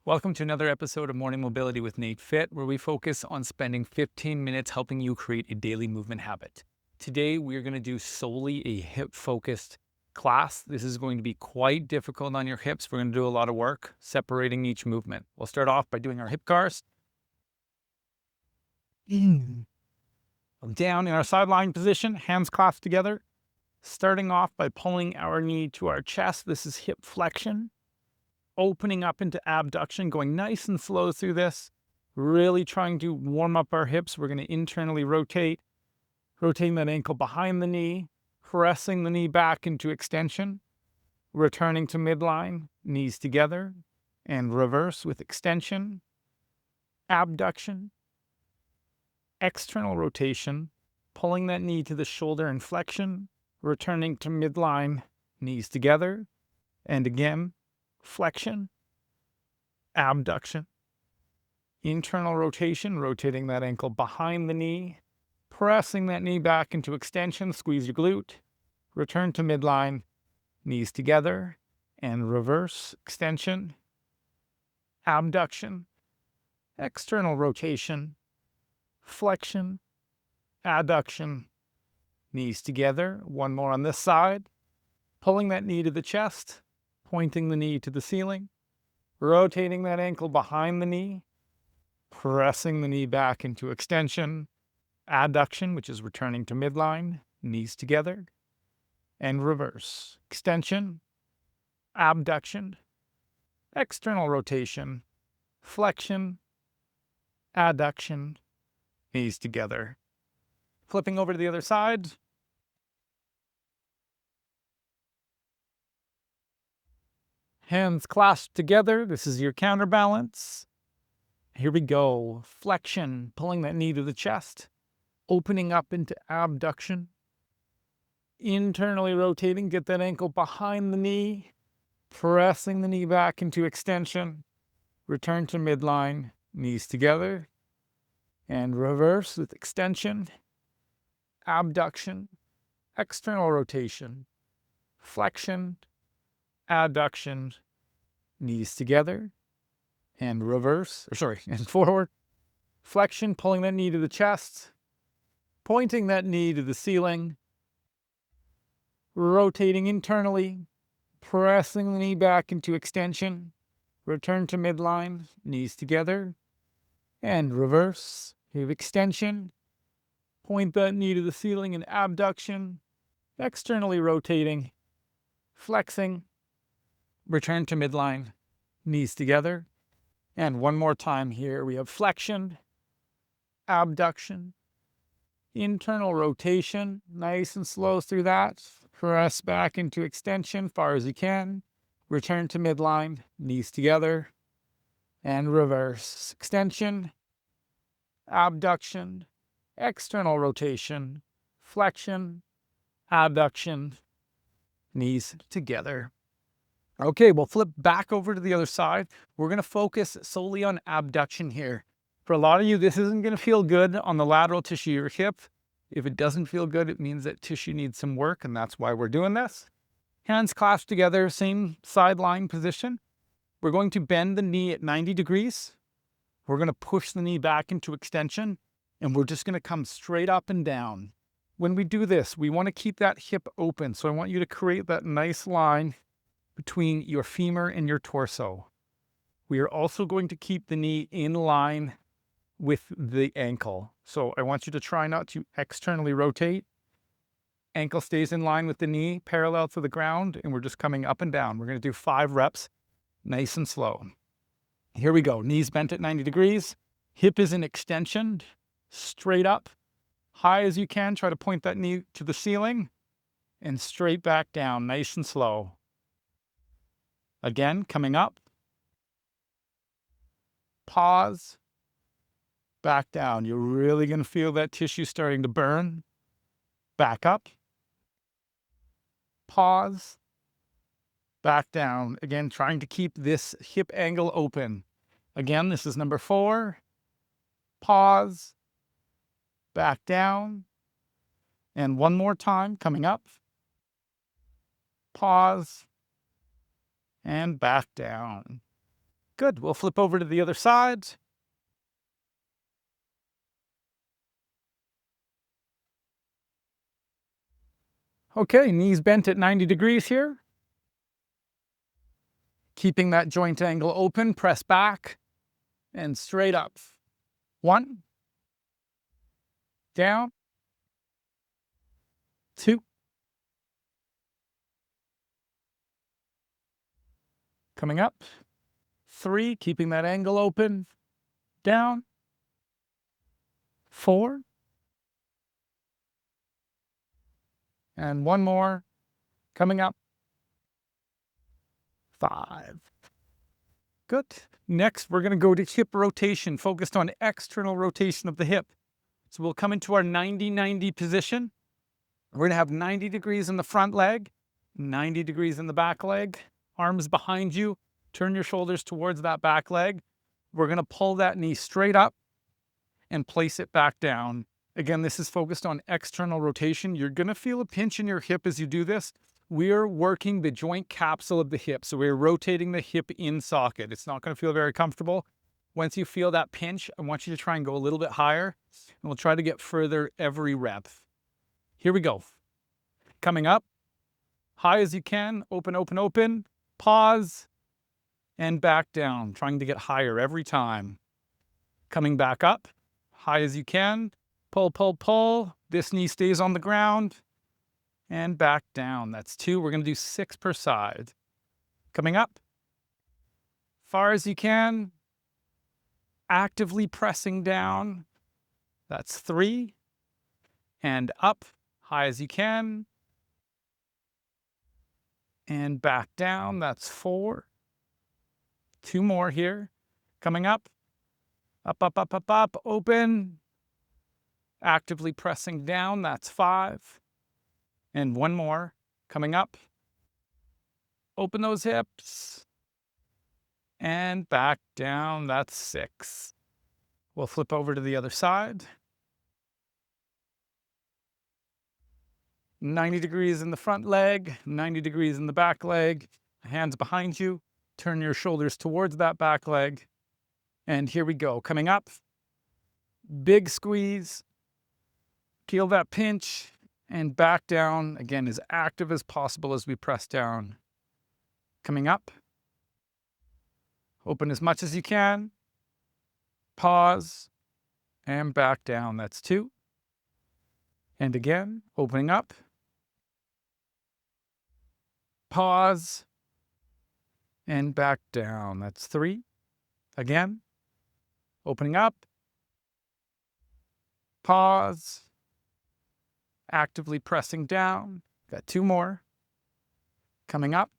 Welcome to another episode of Morning Mobility with NATEFIT, where we focus on spending 15 minutes helping you create a daily movement habit. Today, we're going to do solely a hip-focused class. This is going to be quite difficult on your hips. We're going to do a lot of work separating each movement. We'll start off by doing our hip cars. Down in our sideline position, hands clasped together. Starting off by pulling our knee to our chest. This is hip flexion. Opening up into abduction, going nice and slow through this, really trying to warm up our hips. We're going to internally rotating that ankle behind the knee, pressing the knee back into extension, returning to midline, knees together, and reverse with extension, abduction, external rotation, pulling that knee to the shoulder and flexion, returning to midline, knees together, and again, flexion, abduction, internal rotation, rotating that ankle behind the knee, pressing that knee back into extension, squeeze your glute, return to midline, knees together, and reverse extension, abduction, external rotation, flexion, adduction, knees together. One more on this side, pulling that knee to the chest, pointing the knee to the ceiling, rotating that ankle behind the knee, pressing the knee back into extension, adduction, which is returning to midline, knees together, and reverse. Extension, abduction, external rotation, flexion, adduction, knees together. Flipping over to the other side. Hands clasped together. This is your counterbalance. Here we go. Flexion, pulling that knee to the chest, opening up into abduction, internally rotating, get that ankle behind the knee, pressing the knee back into extension, return to midline, knees together, and reverse with extension, abduction, external rotation, flexion, adduction, knees together, and reverse, and forward. Flexion, pulling that knee to the chest, pointing that knee to the ceiling, rotating internally, pressing the knee back into extension, return to midline, knees together, and reverse. Have extension, point that knee to the ceiling and abduction, externally rotating, flexing, return to midline, knees together. And one more time here, we have flexion, abduction, internal rotation, nice and slow through that. Press back into extension far as you can. Return to midline, knees together, and reverse. Extension, abduction, external rotation, flexion, abduction, knees together. Okay, we'll flip back over to the other side. We're going to focus solely on abduction here. For a lot of you, this isn't going to feel good on the lateral tissue of your hip. If it doesn't feel good, it means that tissue needs some work, and that's why we're doing this. Hands clasped together, same sideline position. We're going to bend the knee at 90 degrees. We're going to push the knee back into extension, and we're just going to come straight up and down. When we do this, we want to keep that hip open. So I want you to create that nice line between your femur and your torso. We are also going to keep the knee in line with the ankle. So I want you to try not to externally rotate. Ankle stays in line with the knee, parallel to the ground, and we're just coming up and down. We're going to do 5 reps, nice and slow. Here we go. Knees bent at 90 degrees. Hip is in extension, straight up. High as you can. Try to point that knee to the ceiling and straight back down, nice and slow. Again, coming up. Pause. Back down. You're really going to feel that tissue starting to burn. Back up. Pause. Back down. Again, trying to keep this hip angle open. Again, this is number 4. Pause. Back down. And one more time, coming up. Pause. And back down. Good. We'll flip over to the other side. Okay, knees bent at 90 degrees here. Keeping that joint angle open, press back and straight up. 1, down, 2, coming up, 3, keeping that angle open, down, 4, and 1 more, coming up, 5. Good. Next, we're going to go to hip rotation, focused on external rotation of the hip. So we'll come into our 90-90 position. We're going to have 90 degrees in the front leg, 90 degrees in the back leg, arms behind you. Turn your shoulders towards that back leg. We're going to pull that knee straight up and place it back down. Again, this is focused on external rotation. You're going to feel a pinch in your hip as you do this. We're working the joint capsule of the hip. So we're rotating the hip in socket. It's not going to feel very comfortable. Once you feel that pinch, I want you to try and go a little bit higher, and we'll try to get further every rep. Here we go. Coming up, high as you can, open, open, open, pause, and back down, trying to get higher every time. Coming back up, high as you can, pull, pull, pull. This knee stays on the ground, and back down. That's 2. We're going to do 6 per side. Coming up, far as you can, actively pressing down. That's 3. And up, high as you can, and back down. That's 4. 2 more here. Coming up, up, up, up, up, up, open, actively pressing down. That's 5. And 1 more. Coming up, open those hips, and back down. That's 6. We'll flip over to the other side. 90 degrees in the front leg, 90 degrees in the back leg. Hands behind you. Turn your shoulders towards that back leg. And here we go. Coming up, big squeeze. Feel that pinch and back down. Again, as active as possible as we press down. Coming up, open as much as you can. Pause and back down. That's 2. And again, opening up. Pause and back down. That's 3. Again, opening up. Pause. Actively pressing down. Got 2 more. Coming up.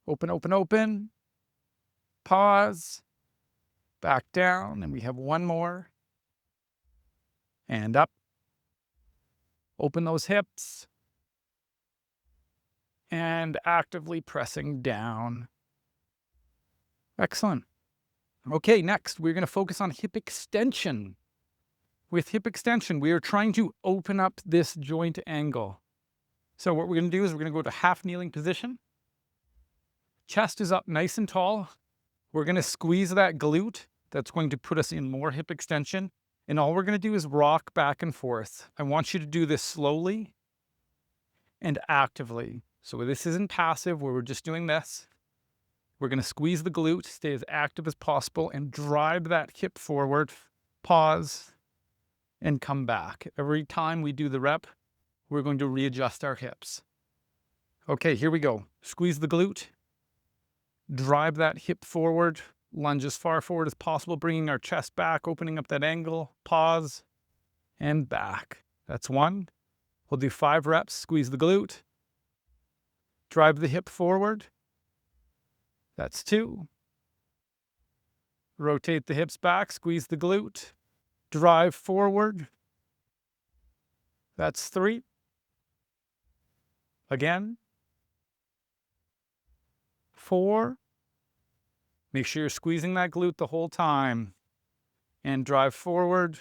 Open, open, open. Pause. Back down. And we have 1 more. And up. Open those hips. And actively pressing down. Excellent. Okay, next we're going to focus on hip extension. With hip extension, we are trying to open up this joint angle. So what we're going to do is we're going to go to half kneeling position. Chest is up nice and tall. We're going to squeeze that glute. That's going to put us in more hip extension. And all we're going to do is rock back and forth. I want you to do this slowly and actively. So this isn't passive where we're just doing this. We're going to squeeze the glute, stay as active as possible, and drive that hip forward. Pause and come back. Every time we do the rep, we're going to readjust our hips. Okay, here we go. Squeeze the glute. Drive that hip forward. Lunge as far forward as possible, bringing our chest back, opening up that angle. Pause and back. That's 1. We'll do 5 reps. Squeeze the glute. Drive the hip forward. That's 2. Rotate the hips back. Squeeze the glute. Drive forward. That's 3. Again. 4. Make sure you're squeezing that glute the whole time. And drive forward.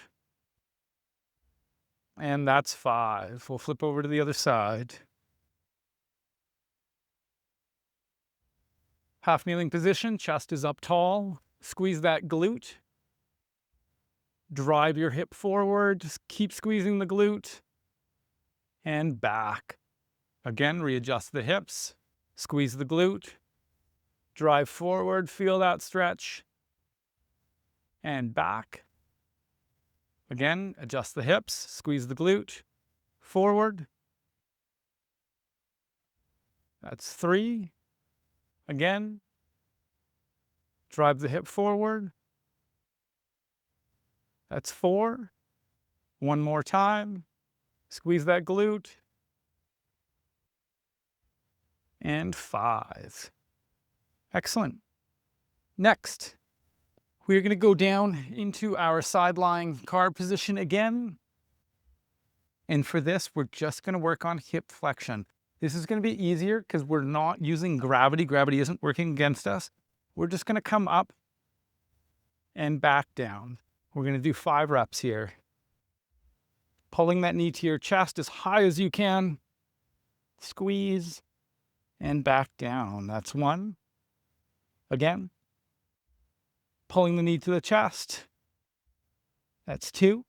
And that's 5. We'll flip over to the other side. Half kneeling position, chest is up tall. Squeeze that glute. Drive your hip forward. Just keep squeezing the glute. And back. Again, readjust the hips. Squeeze the glute. Drive forward, feel that stretch. And back. Again, adjust the hips, squeeze the glute. Forward. That's 3. Again. Drive the hip forward. That's 4. One more time. Squeeze that glute. And 5. Excellent. Next, we're going to go down into our side lying carb position again. And for this, we're just going to work on hip flexion. This is going to be easier because we're not using gravity. Gravity isn't working against us. We're just going to come up and back down. We're going to do 5 reps here. Pulling that knee to your chest as high as you can. Squeeze and back down. That's 1. Again. Pulling the knee to the chest. That's 2.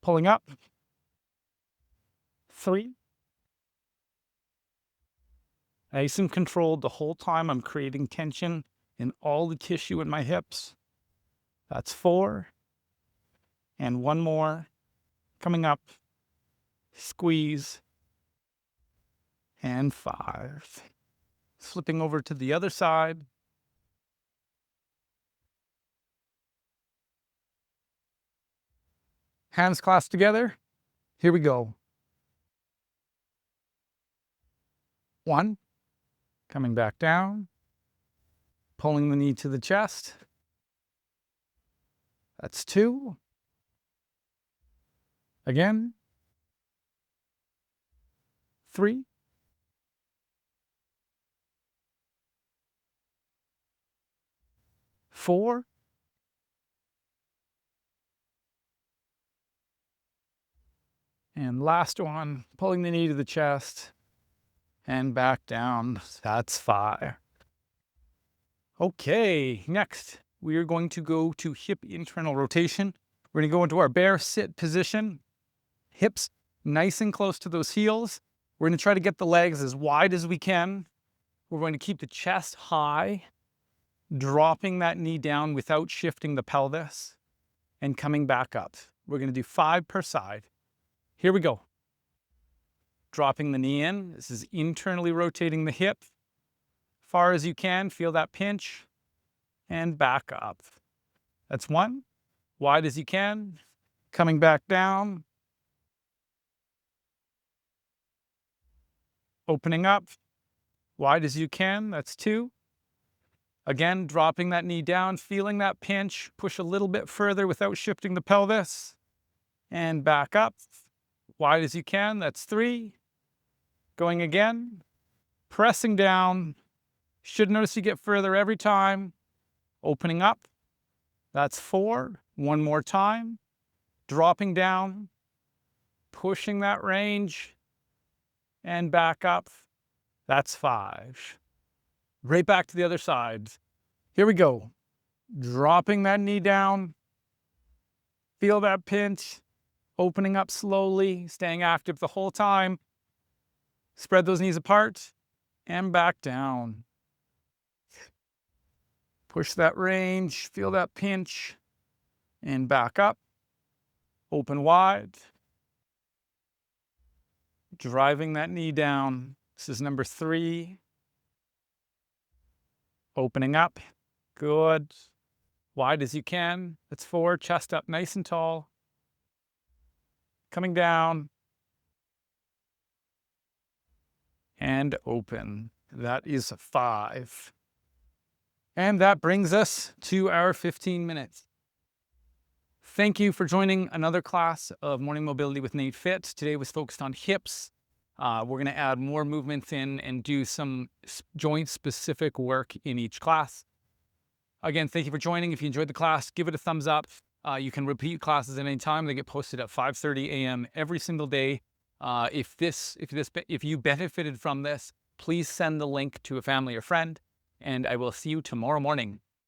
Pulling up. 3. Nice and controlled the whole time. I'm creating tension in all the tissue in my hips. That's 4. And 1 more. Coming up. Squeeze. And 5. Flipping over to the other side. Hands clasped together. Here we go. 1. Coming back down. Pulling the knee to the chest. That's 2. Again. 3. Four. And last one, pulling the knee to the chest and back down. That's 5. Okay, next we are going to go to hip internal rotation. We're going to go into our bear sit position. Hips nice and close to those heels. We're going to try to get the legs as wide as we can. We're going to keep the chest high, dropping that knee down without shifting the pelvis and coming back up. We're going to do 5 per side. Here we go. Dropping the knee in. This is internally rotating the hip. Far as you can, feel that pinch and back up. That's 1. Wide as you can. Coming back down. Opening up. Wide as you can. That's 2. Again, dropping that knee down, feeling that pinch. Push a little bit further without shifting the pelvis. And back up. Wide as you can. That's 3. Going again. Pressing down. Should notice you get further every time. Opening up. That's 4. One more time. Dropping down. Pushing that range. And back up. That's 5. Right back to the other side. Here we go. Dropping that knee down. Feel that pinch. Opening up slowly, staying active the whole time. Spread those knees apart and back down. Push that range, feel that pinch, and back up. Open wide. Driving that knee down. This is number 3. Opening up. Good. Wide as you can. That's 4. Chest up nice and tall. Coming down. And open. That is 5. And that brings us to our 15 minutes. Thank you for joining another class of Morning Mobility with NATEFIT. Today was focused on hips. We're going to add more movements in and do some joint-specific work in each class. Again, thank you for joining. If you enjoyed the class, give it a thumbs up. You can repeat classes at any time. They get posted at 5:30 a.m. every single day. If you benefited from this, please send the link to a family or friend, and I will see you tomorrow morning.